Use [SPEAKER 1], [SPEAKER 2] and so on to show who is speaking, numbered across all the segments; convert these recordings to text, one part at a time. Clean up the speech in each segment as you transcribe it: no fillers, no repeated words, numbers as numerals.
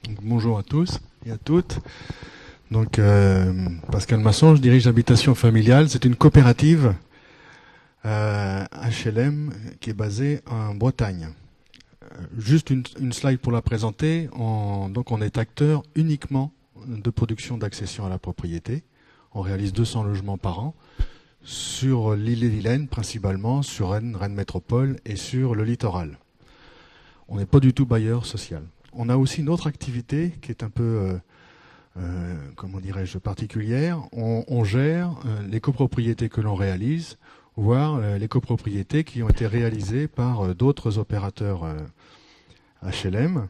[SPEAKER 1] Donc, bonjour à tous et à toutes. Donc, Pascal Masson, je dirige Habitation Familiale. C'est une coopérative HLM qui est basée en Bretagne. Juste une slide pour la présenter. Donc, on est acteur uniquement de production d'accession à la propriété. On réalise 200 logements par an sur l'île-et-Vilaine principalement, sur Rennes, Rennes Métropole et sur le littoral. On n'est pas du tout bailleur social. On a aussi une autre activité qui est un peu, comment dirais-je, particulière. On gère les copropriétés que l'on réalise, voire les copropriétés qui ont été réalisées par d'autres opérateurs HLM.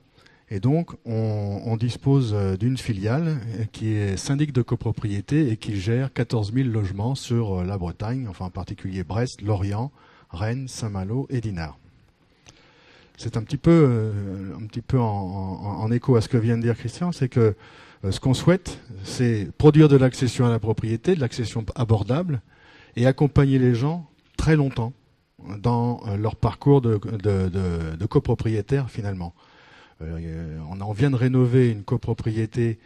[SPEAKER 1] Et donc, on dispose d'une filiale qui est syndic de copropriété et qui gère 14 000 logements sur la Bretagne, enfin en particulier Brest, Lorient, Rennes, Saint-Malo et Dinard. C'est un petit peu en écho à ce que vient de dire Christian, c'est que ce qu'on souhaite, c'est produire de l'accession à la propriété, de l'accession abordable, et accompagner les gens très longtemps dans leur parcours de copropriétaire finalement. On vient de rénover une copropriété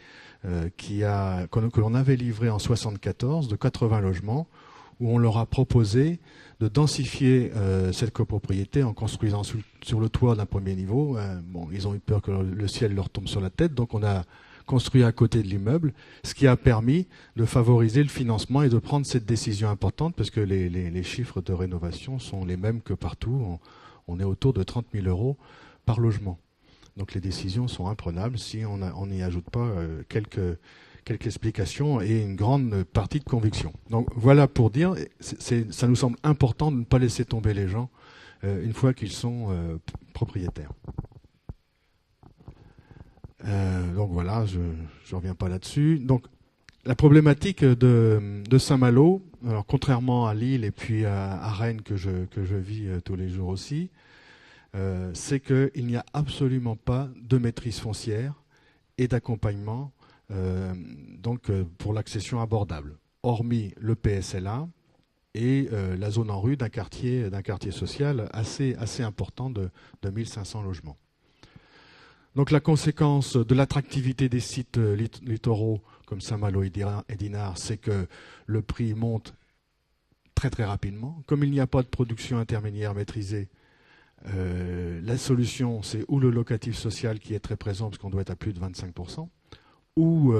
[SPEAKER 1] que l'on avait livrée en 74 de 80 logements, où on leur a proposé de densifier cette copropriété en construisant sur le toit d'un premier niveau. Ils ont eu peur que le ciel leur tombe sur la tête, donc on a construit à côté de l'immeuble, ce qui a permis de favoriser le financement et de prendre cette décision importante, parce que les chiffres de rénovation sont les mêmes que partout. On est autour de 30 000 euros par logement. Donc les décisions sont imprenables si on n'y ajoute pas quelques explications et une grande partie de conviction. Donc voilà pour dire, ça nous semble important de ne pas laisser tomber les gens une fois qu'ils sont propriétaires. Donc voilà, je ne reviens pas là-dessus. Donc la problématique de Saint-Malo, alors contrairement à Lille et puis à Rennes que je vis tous les jours aussi, c'est qu'il n'y a absolument pas de maîtrise foncière et d'accompagnement pour l'accession abordable, hormis le PSLA et la zone en rue d'un quartier social assez important de 1500 logements. Donc la conséquence de l'attractivité des sites littoraux comme Saint-Malo et Dinard, c'est que le prix monte très très rapidement. Comme il n'y a pas de production intermédiaire maîtrisée, la solution, c'est ou le locatif social qui est très présent, parce qu'on doit être à plus de 25%, ou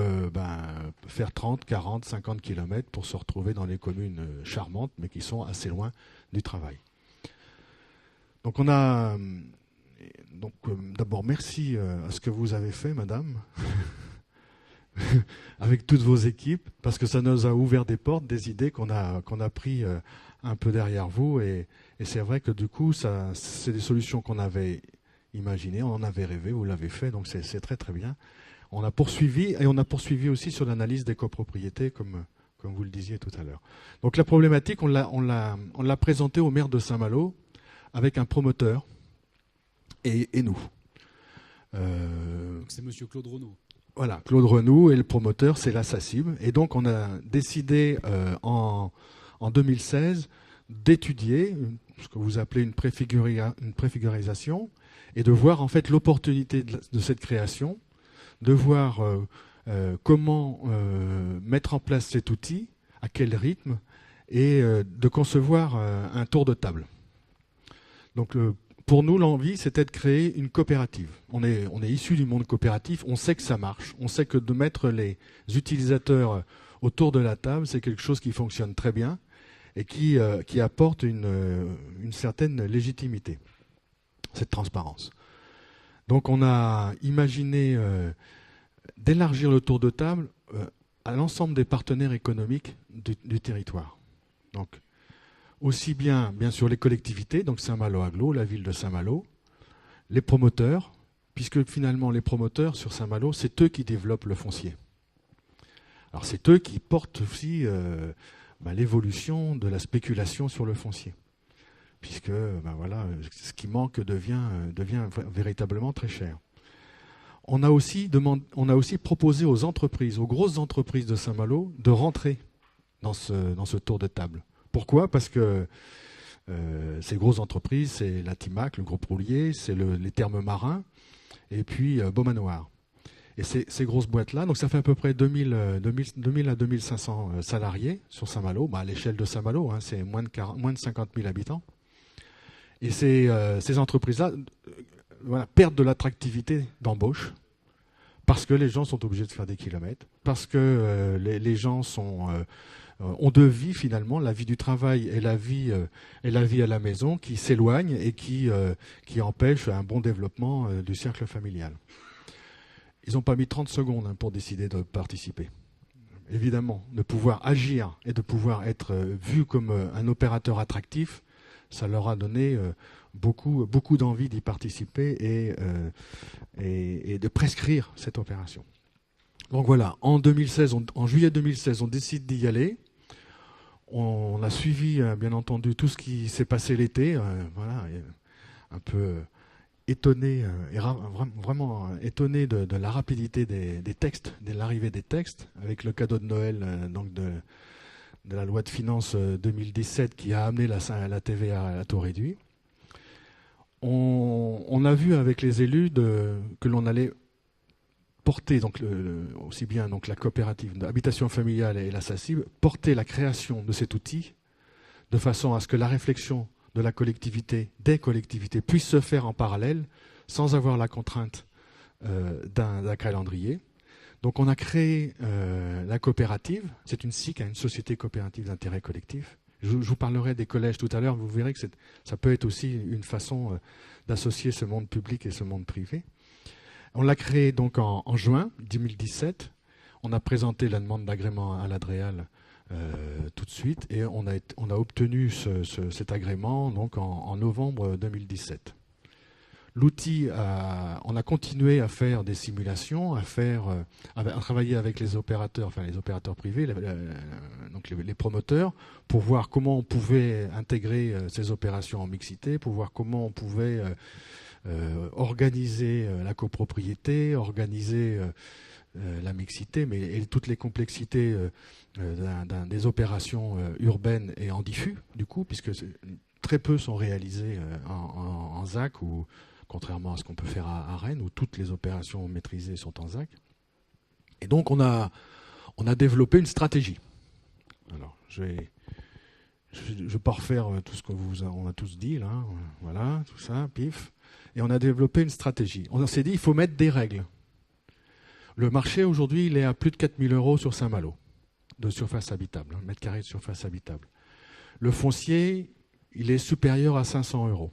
[SPEAKER 1] faire 30, 40, 50 km pour se retrouver dans les communes charmantes, mais qui sont assez loin du travail. Donc d'abord, merci à ce que vous avez fait, madame, avec toutes vos équipes, parce que ça nous a ouvert des portes, des idées qu'on a pris un peu derrière vous, et c'est vrai que du coup, c'est des solutions qu'on avait imaginées, on en avait rêvé, vous l'avez fait, donc c'est très très bien. On a poursuivi, et on a poursuivi aussi sur l'analyse des copropriétés, comme vous le disiez tout à l'heure. Donc la problématique, on l'a présentée au maire de Saint-Malo avec un promoteur et nous.
[SPEAKER 2] C'est monsieur Claude Renaud.
[SPEAKER 1] Voilà, Claude Renaud, et le promoteur, c'est la SACIM. Et donc on a décidé en 2016 d'étudier ce que vous appelez une préfigurisation, et de voir en fait l'opportunité de cette création, de voir comment mettre en place cet outil, à quel rythme, et de concevoir un tour de table. Donc pour nous, l'envie, c'était de créer une coopérative. On est issu du monde coopératif, on sait que ça marche, on sait que de mettre les utilisateurs autour de la table, c'est quelque chose qui fonctionne très bien et qui apporte une certaine légitimité, cette transparence. Donc on a imaginé d'élargir le tour de table à l'ensemble des partenaires économiques du territoire. Donc aussi bien sûr les collectivités, donc Saint-Malo Agglo, la ville de Saint-Malo, les promoteurs, puisque finalement les promoteurs sur Saint-Malo, c'est eux qui développent le foncier. Alors c'est eux qui portent aussi l'évolution de la spéculation sur le foncier, puisque ce qui manque devient véritablement très cher. On a aussi proposé aux entreprises, aux grosses entreprises de Saint-Malo, de rentrer dans ce tour de table. Pourquoi ? Parce que ces grosses entreprises, c'est la Timac, le groupe Roulier, c'est les Thermes Marins, et puis Beaumanoir. Et ces grosses boîtes-là, donc ça fait à peu près 2000 à 2500 salariés sur Saint-Malo. Bah, à l'échelle de Saint-Malo, hein, c'est moins de 50 000 habitants. Et ces entreprises-là voilà, perdent de l'attractivité d'embauche parce que les gens sont obligés de faire des kilomètres, parce que les gens ont deux vies finalement, la vie du travail et la vie à la maison qui s'éloignent et qui empêchent un bon développement du cercle familial. Ils n'ont pas mis 30 secondes hein, pour décider de participer. Évidemment, de pouvoir agir et de pouvoir être vu comme un opérateur attractif, ça leur a donné beaucoup d'envie d'y participer et de prescrire cette opération. Donc voilà, en juillet 2016, on décide d'y aller. On a suivi, bien entendu, tout ce qui s'est passé l'été. Voilà, un peu étonné, vraiment étonné de la rapidité des textes, de l'arrivée des textes, avec le cadeau de Noël donc de la loi de finances 2017 qui a amené la TVA à taux réduit. On a vu avec les élus que l'on allait porter, donc aussi bien donc la coopérative d'habitation familiale et la SACIB, porter la création de cet outil de façon à ce que la réflexion de la collectivité, des collectivités, puisse se faire en parallèle sans avoir la contrainte d'un calendrier. Donc on a créé la coopérative, c'est une SIC, une société coopérative d'intérêt collectif. Je vous parlerai des collèges tout à l'heure, vous verrez que ça peut être aussi une façon d'associer ce monde public et ce monde privé. On l'a créé donc en juin 2017. On a présenté la demande d'agrément à l'Adréal tout de suite et on a obtenu cet agrément donc en novembre 2017. L'outil, on a continué à faire des simulations, à travailler avec les opérateurs, enfin les opérateurs privés, donc les promoteurs, pour voir comment on pouvait intégrer ces opérations en mixité, pour voir comment on pouvait organiser la copropriété, organiser la mixité, et toutes les complexités des opérations urbaines et en diffus, du coup, puisque très peu sont réalisées en ZAC, ou contrairement à ce qu'on peut faire à Rennes, où toutes les opérations maîtrisées sont en ZAC. Et donc on a développé une stratégie. Alors, je vais pas refaire tout ce on a tous dit, là, voilà, tout ça, pif. Et on a développé une stratégie. On s'est dit, il faut mettre des règles. Le marché, aujourd'hui, il est à plus de 4 000 € sur Saint-Malo, de surface habitable, mètre carré de surface habitable. Le foncier, il est supérieur à 500 €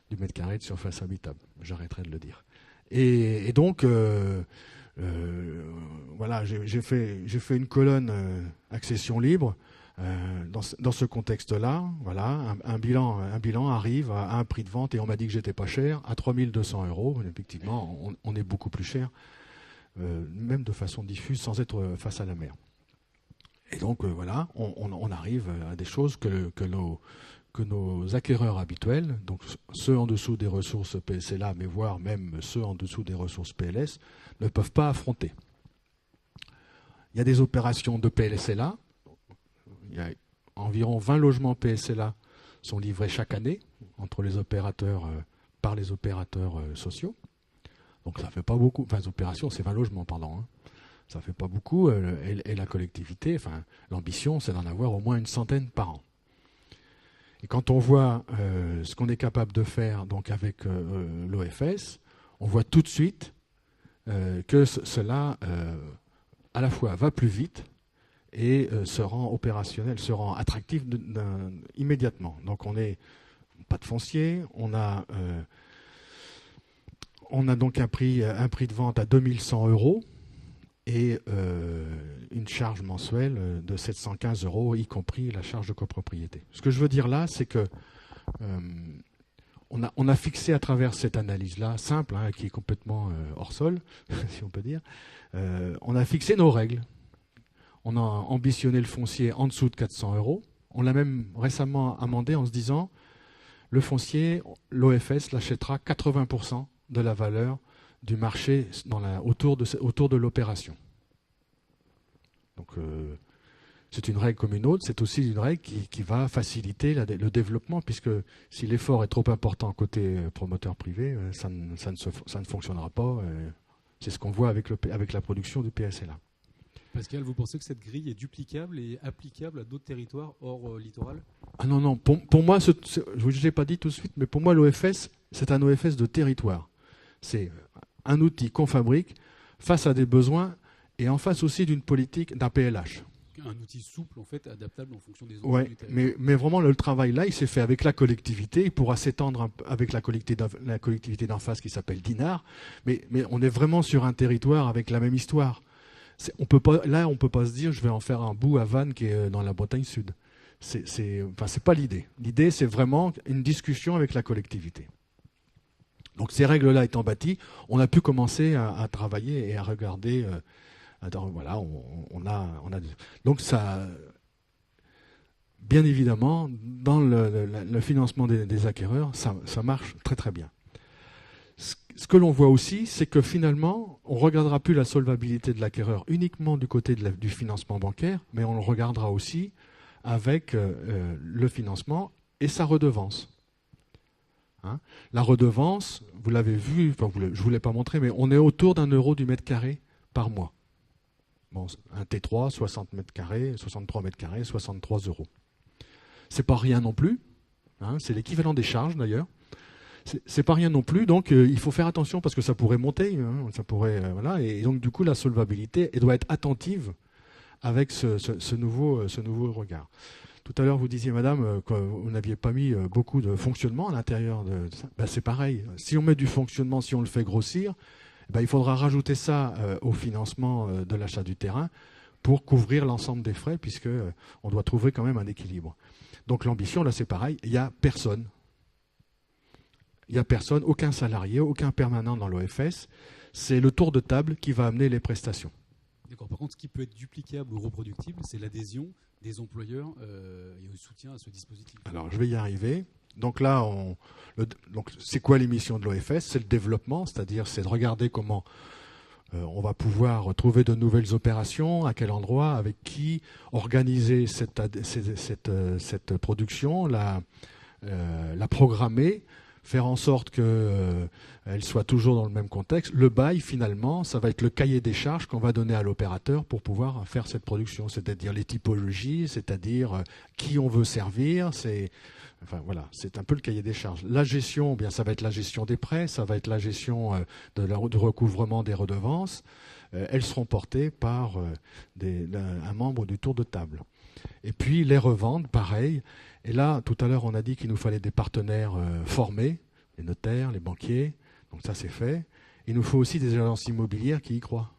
[SPEAKER 1] du mètre carré de surface habitable. J'arrêterai de le dire. Et donc, voilà, j'ai fait une colonne accession libre. Dans ce contexte-là, voilà, un bilan arrive à un prix de vente, et on m'a dit que j'étais pas cher, à 3 200 €. Effectivement, on est beaucoup plus cher, même de façon diffuse, sans être face à la mer. Et donc voilà, on arrive à des choses que nos acquéreurs habituels, donc ceux en dessous des ressources PSLA, mais voire même ceux en dessous des ressources PLS, ne peuvent pas affronter. Il y a des opérations de PLSLA. Il y a environ 20 logements PSLA sont livrés chaque année entre les opérateurs, par les opérateurs sociaux. Donc ça ne fait pas beaucoup. Enfin, les opérations, c'est 20 logements, pardon. Hein. Ça ne fait pas beaucoup. Et la collectivité, enfin, l'ambition, c'est d'en avoir au moins une centaine par an. Et quand on voit ce qu'on est capable de faire donc avec l'OFS, on voit tout de suite que cela, à la fois, va plus vite et se rend opérationnel, se rend attractif immédiatement. Donc on n'est pas de foncier, on a donc un prix de vente à 2100 € et une charge mensuelle de 715 €, y compris la charge de copropriété. Ce que je veux dire là, c'est que on a fixé à travers cette analyse-là, simple, hein, qui est complètement hors sol, si on peut dire, on a fixé nos règles. On a ambitionné le foncier en dessous de 400 €. On l'a même récemment amendé en se disant, le foncier, l'OFS l'achètera 80% de la valeur du marché autour de l'opération. Donc c'est une règle comme une autre, c'est aussi une règle qui va faciliter le développement, puisque si l'effort est trop important côté promoteur privé, ça ne fonctionnera pas. C'est ce qu'on voit avec la production du PSLA.
[SPEAKER 2] Pascal, vous pensez que cette grille est duplicable et applicable à d'autres territoires hors littoral?
[SPEAKER 1] Ah non, non. Pour moi, je ne vous l'ai pas dit tout de suite, mais pour moi, l'OFS, c'est un OFS de territoire. C'est un outil qu'on fabrique face à des besoins et en face aussi d'une politique, d'un PLH.
[SPEAKER 2] Un outil souple, en fait, adaptable en fonction des enjeux du territoire.
[SPEAKER 1] Mais vraiment, le travail là, il s'est fait avec la collectivité. Il pourra s'étendre avec la collectivité d'en face qui s'appelle Dinard. Mais on est vraiment sur un territoire avec la même histoire. On peut pas se dire je vais en faire un bout à Vannes qui est dans la Bretagne Sud. C'est pas l'idée. L'idée, c'est vraiment une discussion avec la collectivité. Donc ces règles-là étant bâties, on a pu commencer à travailler et à regarder. Voilà, donc ça, bien évidemment, dans le financement des acquéreurs, ça marche très très bien. Ce que l'on voit aussi, c'est que finalement, on ne regardera plus la solvabilité de l'acquéreur uniquement du côté du financement bancaire, mais on le regardera aussi avec le financement et sa redevance. Hein, la redevance, vous l'avez vu, je ne vous l'ai pas montré, mais on est autour d'1 euro du mètre carré par mois. Bon, un T3, 60 mètres carrés, 63 mètres carrés, 63 euros. C'est pas rien non plus. Hein, c'est l'équivalent des charges d'ailleurs. C'est pas rien non plus, donc il faut faire attention parce que ça pourrait monter, hein, ça pourrait, voilà, et donc du coup la solvabilité elle doit être attentive avec ce nouveau regard. Tout à l'heure vous disiez madame que vous n'aviez pas mis beaucoup de fonctionnement à l'intérieur de ça. Ben, c'est pareil, si on met du fonctionnement, si on le fait grossir, ben, il faudra rajouter ça au financement de l'achat du terrain pour couvrir l'ensemble des frais puisque on doit trouver quand même un équilibre. Donc l'ambition là c'est pareil, il n'y a personne. Il n'y a personne, aucun salarié, aucun permanent dans l'OFS. C'est le tour de table qui va amener les prestations.
[SPEAKER 2] D'accord. Par contre, ce qui peut être duplicable ou reproductible, c'est l'adhésion des employeurs et le soutien à ce dispositif.
[SPEAKER 1] Alors, je vais y arriver. Donc là, c'est quoi les missions de l'OFS? C'est le développement, c'est-à-dire c'est de regarder comment on va pouvoir trouver de nouvelles opérations, à quel endroit, avec qui, organiser cette production, la programmer, faire en sorte qu'elle soit toujours dans le même contexte. Le bail, finalement, ça va être le cahier des charges qu'on va donner à l'opérateur pour pouvoir faire cette production, c'est-à-dire les typologies, c'est-à-dire qui on veut servir. Enfin, voilà, c'est un peu le cahier des charges. La gestion, eh bien, ça va être la gestion des prêts, ça va être la gestion du recouvrement des redevances. Elles seront portées par un membre du tour de table. Et puis les reventes, pareil. Et là, tout à l'heure, on a dit qu'il nous fallait des partenaires formés, les notaires, les banquiers. Donc ça, c'est fait. Il nous faut aussi des agences immobilières qui y croient.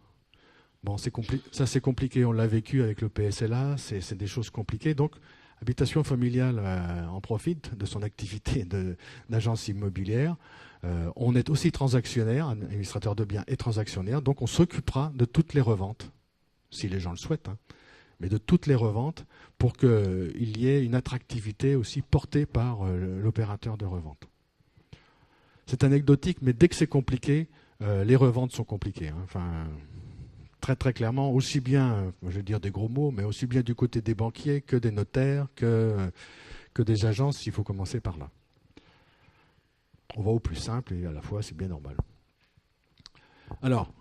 [SPEAKER 1] Bon, ça, c'est compliqué. On l'a vécu avec le PSLA. C'est des choses compliquées. Donc, Habitation Familiale en profite de son activité d'agence immobilière. On est aussi transactionnaire, administrateur de biens et transactionnaire. Donc, on s'occupera de toutes les reventes, si les gens le souhaitent, hein, mais de toutes les reventes pour qu'il y ait une attractivité aussi portée par l'opérateur de revente. C'est anecdotique, mais dès que c'est compliqué, les reventes sont compliquées. Hein. Enfin, très très clairement, aussi bien, je vais dire des gros mots, mais aussi bien du côté des banquiers que des notaires, que des agences, il faut commencer par là. On va au plus simple et à la fois c'est bien normal. Alors,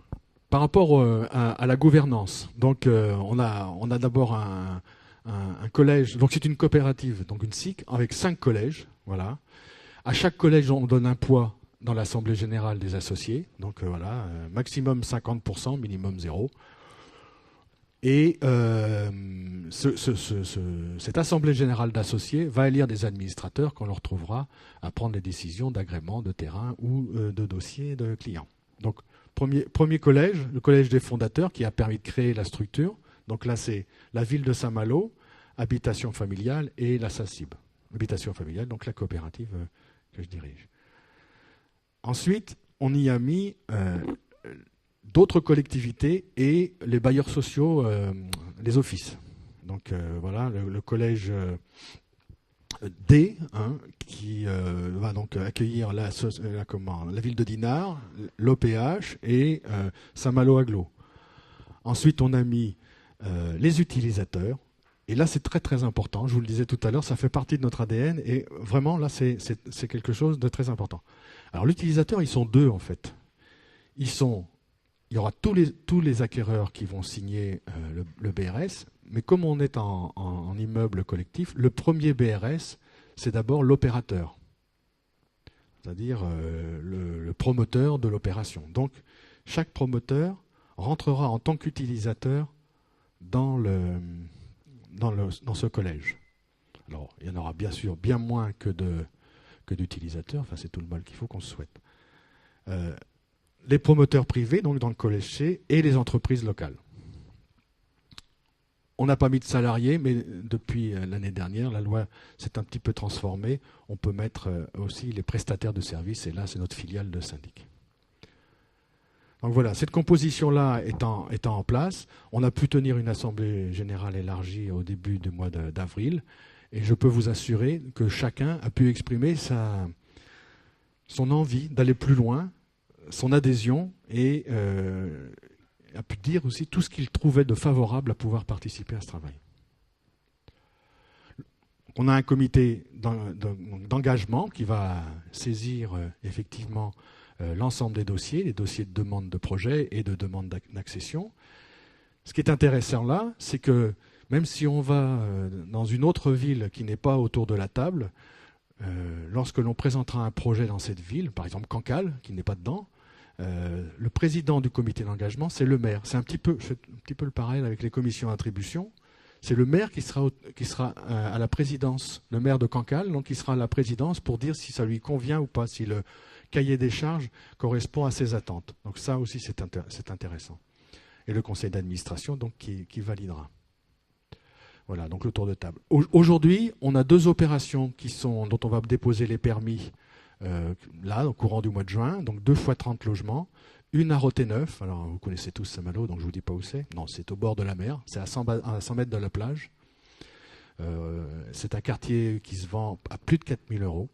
[SPEAKER 1] par rapport à la gouvernance, donc on a d'abord un collège, donc c'est une coopérative, donc une SIC avec 5 collèges, voilà. À chaque collège, on donne un poids dans l'Assemblée générale des associés, donc voilà, maximum 50%, minimum 0. Et cette Assemblée générale d'associés va élire des administrateurs qu'on leur trouvera à prendre les décisions d'agrément de terrain ou de dossiers de clients. Donc, premier collège, le collège des fondateurs qui a permis de créer la structure. Donc là, c'est la ville de Saint-Malo, Habitation Familiale et la SACIB. Habitation Familiale, donc la coopérative que je dirige. Ensuite, on y a mis d'autres collectivités et les bailleurs sociaux, les offices. Donc voilà, le collège D, hein, qui va donc accueillir la ville de Dinard, l'OPH et Saint-Malo Agglo. Ensuite, on a mis les utilisateurs. Et là, c'est très très important. Je vous le disais tout à l'heure, ça fait partie de notre ADN. Et vraiment, là, c'est quelque chose de très important. Alors, l'utilisateur, ils sont deux, en fait. Ils sont il y aura tous les acquéreurs qui vont signer le BRS, mais comme on est en immeuble collectif, le premier BRS, c'est d'abord l'opérateur, c'est-à-dire le promoteur de l'opération. Donc, chaque promoteur rentrera en tant qu'utilisateur dans ce collège. Alors, il y en aura bien sûr bien moins que d'utilisateurs, enfin c'est tout le mal qu'il faut qu'on se souhaite. Les promoteurs privés, donc dans le collège C, et les entreprises locales. On n'a pas mis de salariés, mais depuis l'année dernière, la loi s'est un petit peu transformée. On peut mettre aussi les prestataires de services, et là, c'est notre filiale de syndic. Donc voilà, cette composition-là étant en place, on a pu tenir une assemblée générale élargie au début du mois d'avril, et je peux vous assurer que chacun a pu exprimer son envie d'aller plus loin, son adhésion, et a pu dire aussi tout ce qu'il trouvait de favorable à pouvoir participer à ce travail. On a un comité d'engagement qui va saisir effectivement l'ensemble des dossiers, les dossiers de demande de projet et de demande d'accession. Ce qui est intéressant là, c'est que même si on va dans une autre ville qui n'est pas autour de la table, lorsque l'on présentera un projet dans cette ville, par exemple Cancale, qui n'est pas dedans, le président du comité d'engagement, c'est le maire. C'est un petit peu le parallèle avec les commissions d'attribution. C'est le maire qui sera à la présidence, le maire de Cancale, donc qui sera à la présidence pour dire si ça lui convient ou pas, si le cahier des charges correspond à ses attentes. Donc ça aussi, c'est intéressant. Et le conseil d'administration, donc, qui validera. Voilà, donc le tour de table. Aujourd'hui, on a 2 opérations dont on va déposer les permis là, au courant du mois de juin, donc 2 fois 30 logements, une à Roté-Neuf, alors vous connaissez tous Saint-Malo, donc je ne vous dis pas où c'est. Non, c'est au bord de la mer, c'est à 100 mètres de la plage. C'est un quartier qui se vend à plus de 4 000 €.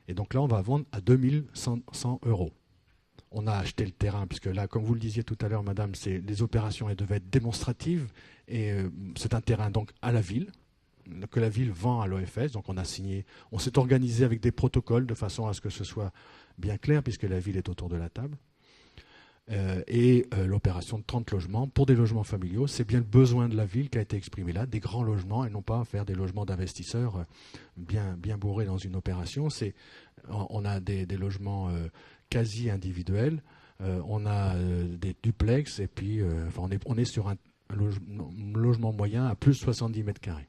[SPEAKER 1] Et donc là, on va vendre à 2 100 €. On a acheté le terrain, puisque là, comme vous le disiez tout à l'heure, madame, les opérations elles devaient être démonstratives, et c'est un terrain donc à la ville, que la ville vend à l'OFS, donc on s'est organisé avec des protocoles de façon à ce que ce soit bien clair, puisque la ville est autour de la table. L'opération de 30 logements, pour des logements familiaux, c'est bien le besoin de la ville qui a été exprimé là, des grands logements, et non pas faire des logements d'investisseurs bien bourrés dans une opération. On a des logements quasi individuels, on a des duplex, et puis on est sur un logement moyen à plus de 70 mètres carrés.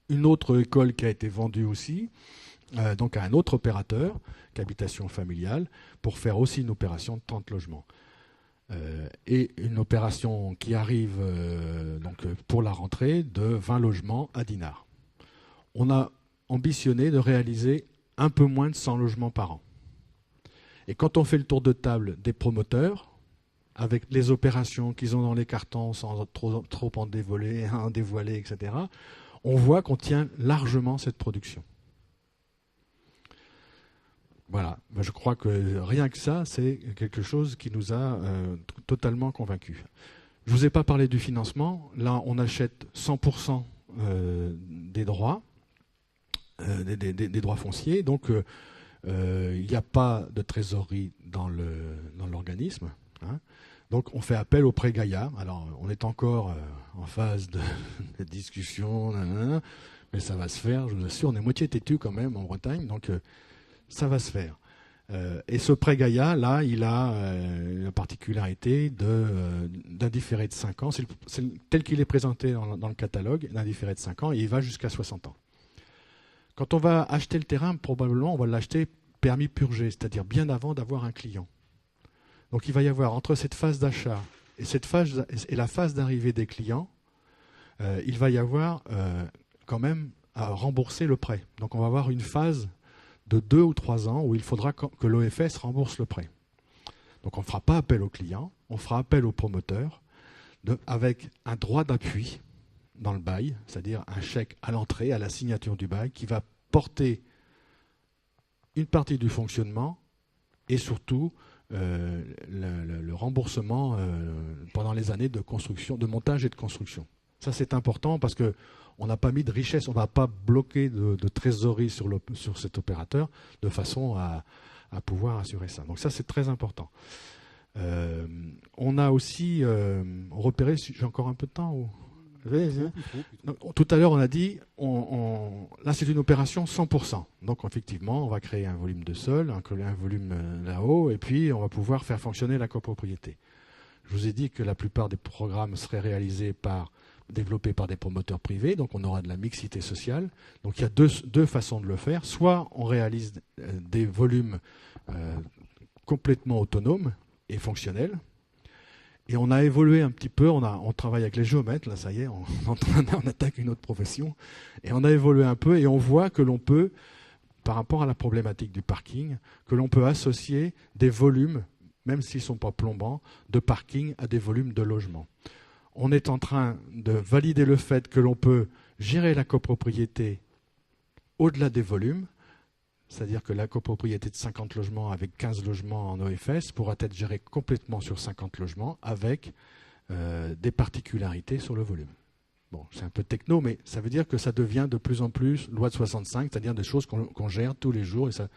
[SPEAKER 1] Une autre école qui a été vendue aussi, donc à un autre opérateur qu'Habitation Familiale, pour faire aussi une opération de 30 logements. Et une opération qui arrive pour la rentrée de 20 logements à Dinard. On a ambitionné de réaliser un peu moins de 100 logements par an. Et quand on fait le tour de table des promoteurs, avec les opérations qu'ils ont dans les cartons sans trop en dévoiler, etc., on voit qu'on tient largement cette production. Voilà, je crois que rien que ça, c'est quelque chose qui nous a totalement convaincus. Je ne vous ai pas parlé du financement. Là, on achète 100% des droits, des droits fonciers. Donc, il n'y a pas de trésorerie dans l'organisme. Hein. Donc, on fait appel au prêt Gaïa. Alors, on est encore en phase de discussion, mais ça va se faire, je vous assure. On est moitié têtu quand même en Bretagne, donc ça va se faire. Et ce prêt Gaïa, là, il a la particularité d'un différé de 5 ans. C'est tel qu'il est présenté dans le catalogue, d'un différé de 5 ans, et il va jusqu'à 60 ans. Quand on va acheter le terrain, probablement, on va l'acheter permis purgé, c'est-à-dire bien avant d'avoir un client. Donc il va y avoir entre cette phase d'achat et la phase d'arrivée des clients, il va y avoir quand même à rembourser le prêt. Donc on va avoir une phase de 2 ou 3 ans où il faudra que l'OFS rembourse le prêt. Donc on ne fera pas appel au client, on fera appel au promoteur avec un droit d'appui dans le bail, c'est-à-dire un chèque à l'entrée, à la signature du bail, qui va porter une partie du fonctionnement et surtout le remboursement pendant les années de construction, de montage et de construction. Ça, c'est important parce qu'on n'a pas mis de richesse, on ne va pas bloquer de trésorerie sur cet opérateur de façon à pouvoir assurer ça. Donc ça, c'est très important. On a aussi repéré, j'ai encore un peu de temps ou... Tout à l'heure, on a dit, là c'est une opération 100%. Donc effectivement, on va créer un volume de sol, un volume là-haut, et puis on va pouvoir faire fonctionner la copropriété. Je vous ai dit que la plupart des programmes seraient développés par des promoteurs privés, donc on aura de la mixité sociale. Donc il y a deux façons de le faire. Soit on réalise des volumes complètement autonomes et fonctionnels. Et on a évolué un petit peu, on travaille avec les géomètres, là ça y est, on attaque une autre profession. Et on a évolué un peu et on voit que l'on peut, par rapport à la problématique du parking, que l'on peut associer des volumes, même s'ils ne sont pas plombants, de parking à des volumes de logement. On est en train de valider le fait que l'on peut gérer la copropriété au-delà des volumes, c'est-à-dire que la copropriété de 50 logements avec 15 logements en OFS pourra être gérée complètement sur 50 logements avec des particularités sur le volume. Bon, c'est un peu techno, mais ça veut dire que ça devient de plus en plus loi de 65, c'est-à-dire des choses qu'on gère tous les jours et ça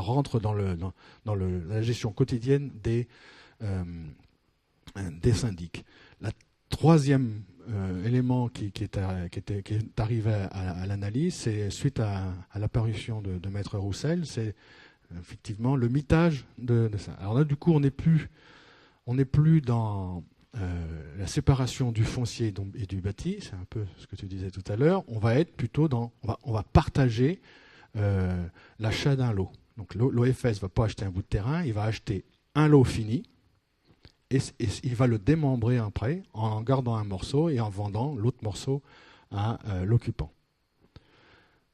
[SPEAKER 1] rentre dans la gestion quotidienne des syndics. La troisième élément qui est arrivé à l'analyse, c'est suite à l'apparition de Maître Roussel, c'est effectivement le mitage de ça. Alors là, du coup, on n'est plus dans la séparation du foncier et du bâti, c'est un peu ce que tu disais tout à l'heure. On va être plutôt on va partager l'achat d'un lot. Donc l'OFS ne va pas acheter un bout de terrain, il va acheter un lot fini. Et il va le démembrer après en gardant un morceau et en vendant l'autre morceau à l'occupant.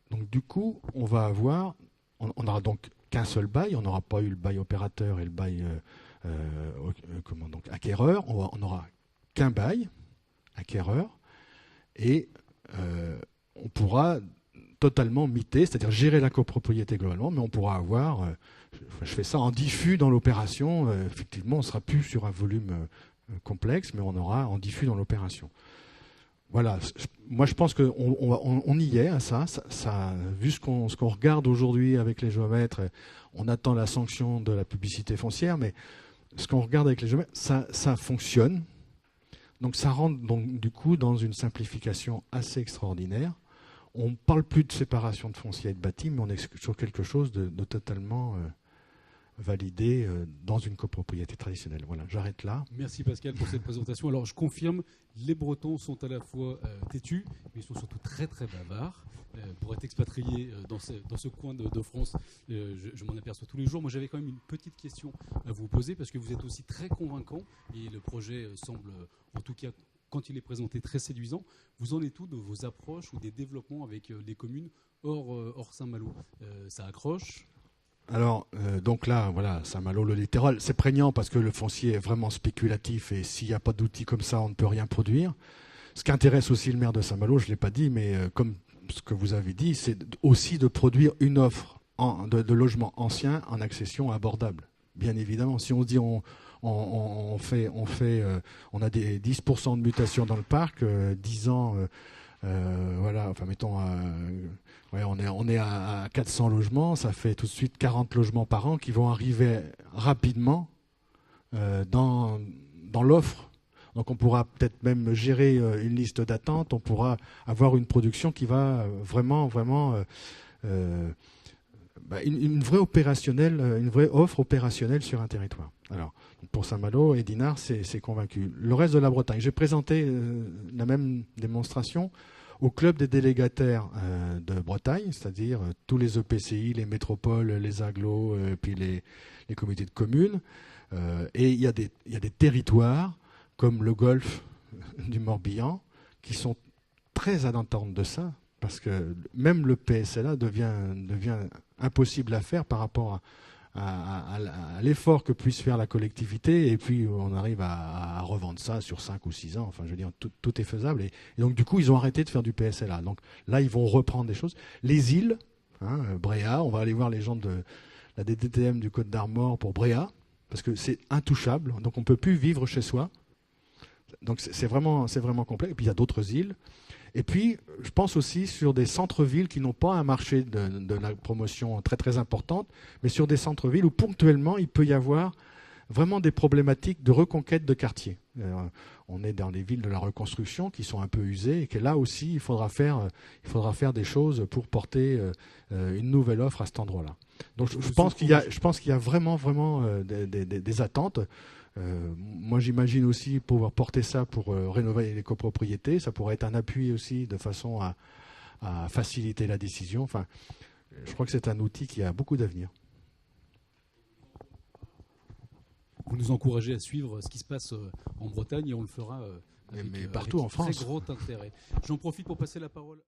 [SPEAKER 1] Donc du coup, on n'aura donc qu'un seul bail, on n'aura pas eu le bail opérateur et le bail acquéreur, on n'aura qu'un bail acquéreur et on pourra totalement miter, c'est-à-dire gérer la copropriété globalement, mais on pourra avoir... je fais ça en diffus dans l'opération. Effectivement, on ne sera plus sur un volume complexe, mais on aura en diffus dans l'opération. Voilà. Moi, je pense qu'on y est à ça. Vu ce qu'on regarde aujourd'hui avec les géomètres, on attend la sanction de la publicité foncière, mais ce qu'on regarde avec les géomètres, ça fonctionne. Donc ça rentre du coup dans une simplification assez extraordinaire. On ne parle plus de séparation de foncier et de bâti, mais on est sur quelque chose de totalement validé dans une copropriété traditionnelle. Voilà, j'arrête là.
[SPEAKER 2] Merci Pascal pour cette présentation. Alors je confirme, les Bretons sont à la fois têtus, mais ils sont surtout très très bavards. Pour être expatrié dans ce coin de France, je m'en aperçois tous les jours. Moi j'avais quand même une petite question à vous poser, parce que vous êtes aussi très convaincant, et le projet semble, en tout cas, quand il est présenté, très séduisant. Vous en êtes où de vos approches ou des développements avec les communes hors Saint-Malo? Ça accroche?
[SPEAKER 1] Alors, donc là, voilà, Saint-Malo, le littoral, c'est prégnant parce que le foncier est vraiment spéculatif et s'il n'y a pas d'outils comme ça, on ne peut rien produire. Ce qui intéresse aussi le maire de Saint-Malo, je ne l'ai pas dit, mais comme ce que vous avez dit, c'est aussi de produire une offre de logements anciens en accession abordable. Bien évidemment, si on se dit on a des 10% de mutation dans le parc, 10 ans, voilà, enfin mettons, on est à 400 logements, ça fait tout de suite 40 logements par an qui vont arriver rapidement dans l'offre. Donc on pourra peut-être même gérer une liste d'attente, on pourra avoir une production qui va vraiment une vraie offre opérationnelle sur un territoire. Alors, pour Saint-Malo et Dinard, c'est convaincu. Le reste de la Bretagne, j'ai présenté la même démonstration au club des délégataires de Bretagne, c'est-à-dire tous les EPCI, les métropoles, les agglos, puis les comités de communes. Et il y a des territoires comme le golfe du Morbihan qui sont très à l'entente de ça, parce que même le PSLA devient impossible à faire par rapport à l'effort que puisse faire la collectivité, et puis on arrive à revendre ça sur 5 ou 6 ans. Enfin, je veux dire, tout est faisable. Et donc, du coup, ils ont arrêté de faire du PSLA. Donc là, ils vont reprendre des choses. Les îles, Bréa, on va aller voir les gens de la DDTM du Côte d'Armor pour Bréa, parce que c'est intouchable. Donc, on ne peut plus vivre chez soi. Donc, c'est vraiment complexe. Et puis, il y a d'autres îles. Et puis, je pense aussi sur des centres-villes qui n'ont pas un marché de la promotion très très importante, mais sur des centres-villes où ponctuellement il peut y avoir vraiment des problématiques de reconquête de quartiers. On est dans les villes de la reconstruction qui sont un peu usées et que là aussi, il faudra faire des choses pour porter une nouvelle offre à cet endroit-là. Donc je pense qu'il y a vraiment des attentes. Moi, j'imagine aussi pouvoir porter ça pour rénover les copropriétés. Ça pourrait être un appui aussi de façon à faciliter la décision. Enfin, je crois que c'est un outil qui a beaucoup d'avenir.
[SPEAKER 2] Vous nous encouragez à suivre ce qui se passe en Bretagne et on le fera
[SPEAKER 1] mais partout en France.
[SPEAKER 2] Très gros intérêt. J'en profite pour passer la parole.